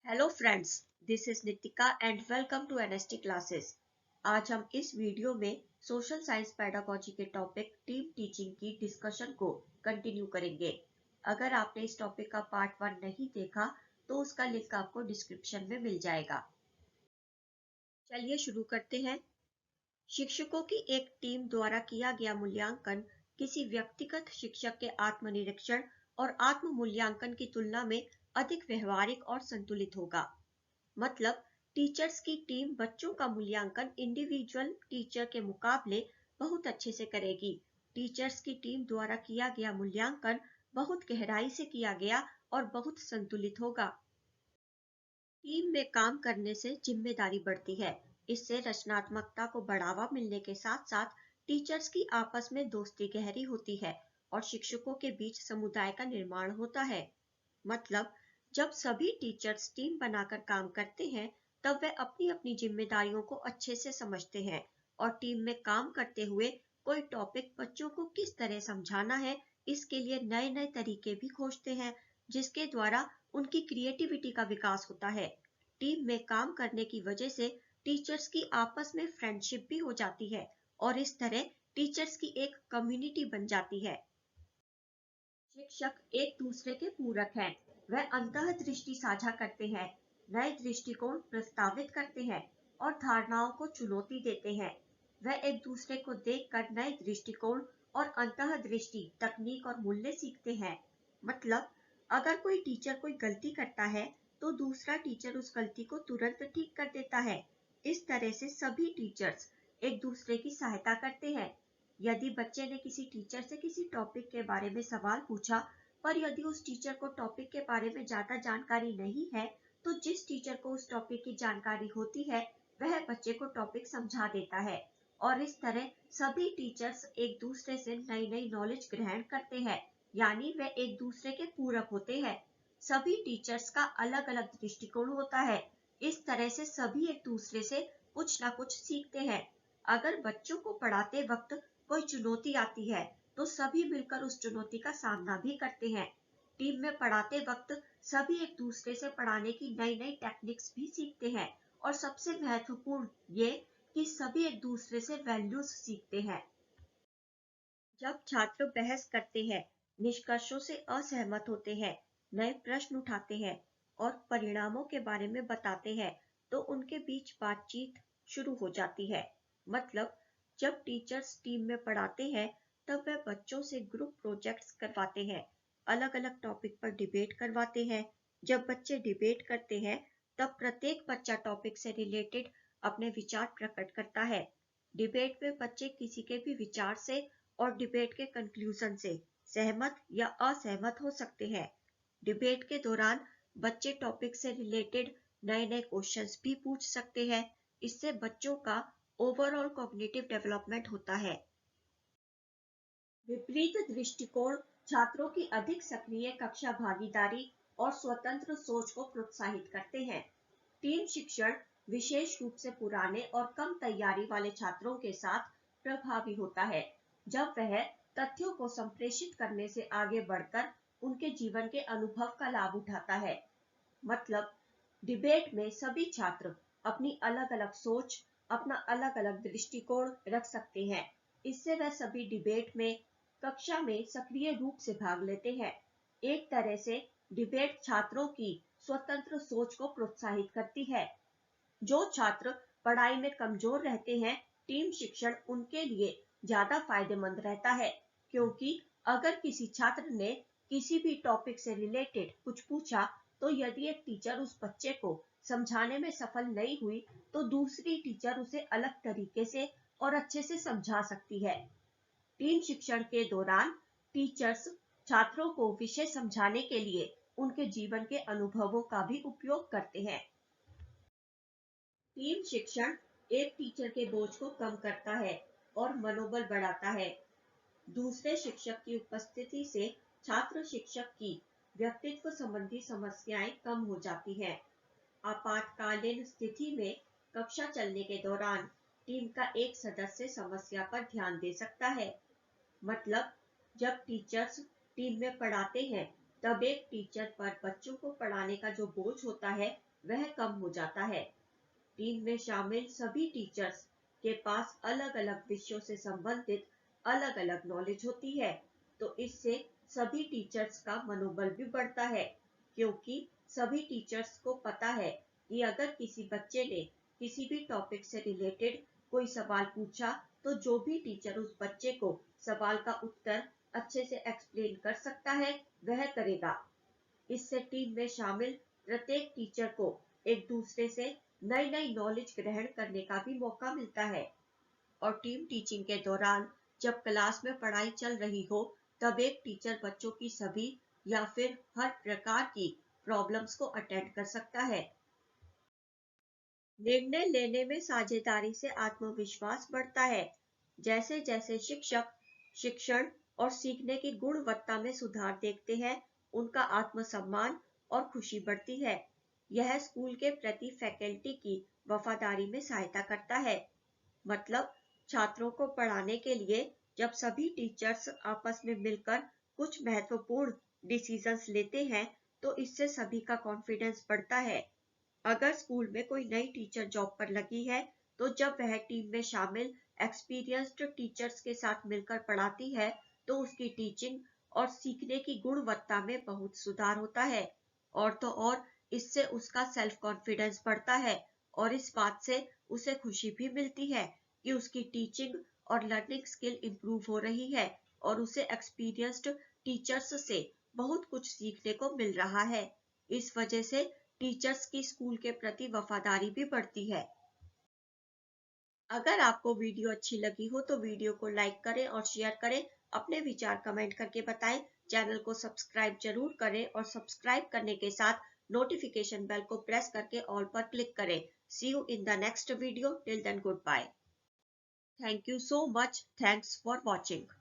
Hello friends, this is Nitika and welcome to NST classes. आज हम इस वीडियो में सोशल साइंस पेडागोजी के टॉपिक टीम टीचिंग की डिस्कशन को कंटिन्यू करेंगे। अगर आपने इस टॉपिक का पार्ट 1 नहीं देखा तो उसका लिंक आपको डिस्क्रिप्शन में मिल जाएगा। चलिए शुरू करते हैं। शिक्षकों की एक टीम द्वारा किया गया मूल्यांकन किसी व्यक्तिगत शिक्षक के आत्मनिरीक्षण और आत्म मूल्यांकन की तुलना में अधिक व्यवहारिक और संतुलित होगा। मतलब टीचर्स की टीम बच्चों का मूल्यांकन इंडिविजुअल टीचर के मुकाबले बहुत अच्छे से करेगी। टीचर्स की टीम द्वारा किया गया मूल्यांकन बहुत गहराई से किया गया और बहुत संतुलित होगा। टीम में काम करने से जिम्मेदारी बढ़ती है। इससे रचनात्मकता को बढ़ावा मिलने के साथ साथ टीचर्स की आपस में दोस्ती गहरी होती है और शिक्षकों के बीच समुदाय का निर्माण होता है। मतलब जब सभी टीचर्स टीम बनाकर काम करते हैं तब वे अपनी अपनी जिम्मेदारियों को अच्छे से समझते हैं और टीम में काम करते हुए कोई टॉपिक बच्चों को किस तरह समझाना है इसके लिए नए नए तरीके भी खोजते हैं, जिसके द्वारा उनकी क्रिएटिविटी का विकास होता है। टीम में काम करने की वजह से टीचर्स की आपस में फ्रेंडशिप भी हो जाती है और इस तरह टीचर्स की एक कम्युनिटी बन जाती है। शिक्षक एक दूसरे के पूरक हैं। वह अंतःदृष्टि साझा करते हैं, नए दृष्टिकोण प्रस्तावित करते हैं और धारणाओं को चुनौती देते हैं। वह एक दूसरे को देखकर नए दृष्टिकोण और अंतःदृष्टि, तकनीक और मूल्य सीखते हैं। मतलब अगर कोई टीचर कोई गलती करता है तो दूसरा टीचर उस गलती को तुरंत ठीक कर देता है। इस तरह से सभी टीचर्स एक दूसरे की सहायता करते हैं। यदि बच्चे ने किसी टीचर से किसी टॉपिक के बारे में सवाल पूछा, पर यदि उस टीचर को टॉपिक के बारे में ज्यादा जानकारी नहीं है, तो जिस टीचर को उस टॉपिक की जानकारी होती है वह बच्चे को टॉपिक समझा देता है और इस तरह सभी टीचर्स एक दूसरे से नई नई नॉलेज ग्रहण करते हैं, यानी वे एक दूसरे के पूरक होते हैं। सभी टीचर्स का अलग अलग दृष्टिकोण होता है। इस तरह से सभी एक दूसरे से कुछ ना कुछ सीखते हैं। अगर बच्चों को पढ़ाते वक्त कोई चुनौती आती है तो सभी मिलकर उस चुनौती का सामना भी करते हैं। टीम में पढ़ाते वक्त सभी एक दूसरे से पढ़ाने की नई नई टेक्निक्स भी सीखते हैं और सबसे महत्वपूर्ण ये कि सभी एक दूसरे से वैल्यूज सीखते हैं। जब छात्र बहस करते हैं, निष्कर्षों से असहमत होते हैं, नए प्रश्न उठाते हैं और परिणामों के बारे में बताते हैं, तो उनके बीच बातचीत शुरू हो जाती है। मतलब जब टीचर्स टीम में पढ़ाते हैं तब वे बच्चों से ग्रुप प्रोजेक्ट्स करवाते हैं, अलग अलग टॉपिक पर डिबेट करवाते हैं। जब बच्चे डिबेट करते हैं तब प्रत्येक बच्चा टॉपिक से रिलेटेड अपने विचार प्रकट करता है। डिबेट में बच्चे किसी के भी विचार से और डिबेट के कंक्लूजन से सहमत या असहमत हो सकते हैं। डिबेट के दौरान बच्चे टॉपिक से रिलेटेड नए नए क्वेश्चंस भी पूछ सकते हैं। इससे बच्चों का ओवरऑल कॉग्निटिव डेवलपमेंट होता है। विपरीत दृष्टिकोण छात्रों की अधिक सक्रिय कक्षा भागीदारी और स्वतंत्र सोच को प्रोत्साहित करते हैं। टीम शिक्षण विशेष रूप से पुराने और कम तैयारी वाले छात्रों के साथ प्रभावी होता है, जब वह तथ्यों को संप्रेषित करने से आगे बढ़कर उनके जीवन के अनुभव का लाभ उठाता है। मतलब डिबेट में सभी छात्र अपनी अलग अलग सोच, अपना अलग अलग दृष्टिकोण रख सकते हैं। इससे वह सभी डिबेट में कक्षा में सक्रिय रूप से भाग लेते हैं। एक तरह से डिबेट छात्रों की स्वतंत्र सोच को प्रोत्साहित करती है। जो छात्र पढ़ाई में कमजोर रहते हैं, टीम शिक्षण उनके लिए ज्यादा फायदेमंद रहता है, क्योंकि अगर किसी छात्र ने किसी भी टॉपिक से रिलेटेड कुछ पूछा तो यदि एक टीचर उस बच्चे को समझाने में सफल नहीं हुई तो दूसरी टीचर उसे अलग तरीके से और अच्छे से समझा सकती है। टीम शिक्षण के दौरान टीचर्स छात्रों को विषय समझाने के लिए उनके जीवन के अनुभवों का भी उपयोग करते हैं। टीम शिक्षण एक टीचर के बोझ को कम करता है और मनोबल बढ़ाता है। दूसरे शिक्षक की उपस्थिति से छात्र शिक्षक की व्यक्तित्व संबंधी समस्याएं कम हो जाती हैं। आपातकालीन स्थिति में कक्षा चलने के दौरान टीम का एक सदस्य समस्या पर ध्यान दे सकता है। मतलब जब टीचर्स टीम में पढ़ाते हैं तब एक टीचर पर बच्चों को पढ़ाने का जो बोझ होता है वह कम हो जाता है। टीम में शामिल सभी टीचर्स के पास अलग अलग विषयों से संबंधित अलग अलग नॉलेज होती है, तो इससे सभी टीचर्स का मनोबल भी बढ़ता है, क्योंकि सभी टीचर्स को पता है कि अगर किसी बच्चे ने किसी भी टॉपिक से रिलेटेड कोई सवाल पूछा तो जो भी टीचर उस बच्चे को सवाल का उत्तर अच्छे से एक्सप्लेन कर सकता है वह करेगा। इससे टीम में शामिल प्रत्येक टीचर को एक दूसरे से नई नई नॉलेज ग्रहण करने का भी मौका मिलता है। और टीम टीचिंग के दौरान जब क्लास में पढ़ाई चल रही हो, तब एक टीचर बच्चों की सभी या फिर हर प्रकार की प्रॉब्लम्स को अटेंड कर सकता है। निर्णय लेने में साझेदारी से आत्मविश्वास बढ़ता है। जैसे जैसे शिक्षक शिक्षण और सीखने की गुणवत्ता में सुधार देखते हैं, उनका आत्मसम्मान और खुशी बढ़ती है। यह स्कूल के प्रति फैकल्टी की वफादारी में सहायता करता है। मतलब, छात्रों को पढ़ाने के लिए जब सभी टीचर्स आपस में मिलकर कुछ महत्वपूर्ण डिसीजंस लेते हैं, तो इससे सभी का कॉन्फिडेंस बढ़ता है। अगर स्कूल में कोई नई टीचर जॉब पर लगी है, तो जब वह टीम में शामिल एक्सपीरियंस्ड टीचर्स के साथ मिलकर पढ़ाती है, तो उसकी टीचिंग और सीखने की गुणवत्ता में बहुत सुधार होता है। और तो और इससे उसका सेल्फ कॉन्फिडेंस बढ़ता है, और इस बात से उसे खुशी भी मिलती है कि उसकी टीचिंग और लर्निंग स्किल इंप्रूव हो रही है और उसे एक्सपीरियंस्ड टीचर्स से बहुत कुछ सीखने को मिल रहा है। इस वजह से टीचर्स की स्कूल के प्रति वफादारी भी बढ़ती है। अगर आपको वीडियो अच्छी लगी हो तो वीडियो को लाइक करें और शेयर करें। अपने विचार कमेंट करके बताएं। चैनल को सब्सक्राइब जरूर करें और सब्सक्राइब करने के साथ नोटिफिकेशन बेल को प्रेस करके ऑल पर क्लिक करें। See you in the next video. Till then, good bye. Thank you so much. Thanks for watching.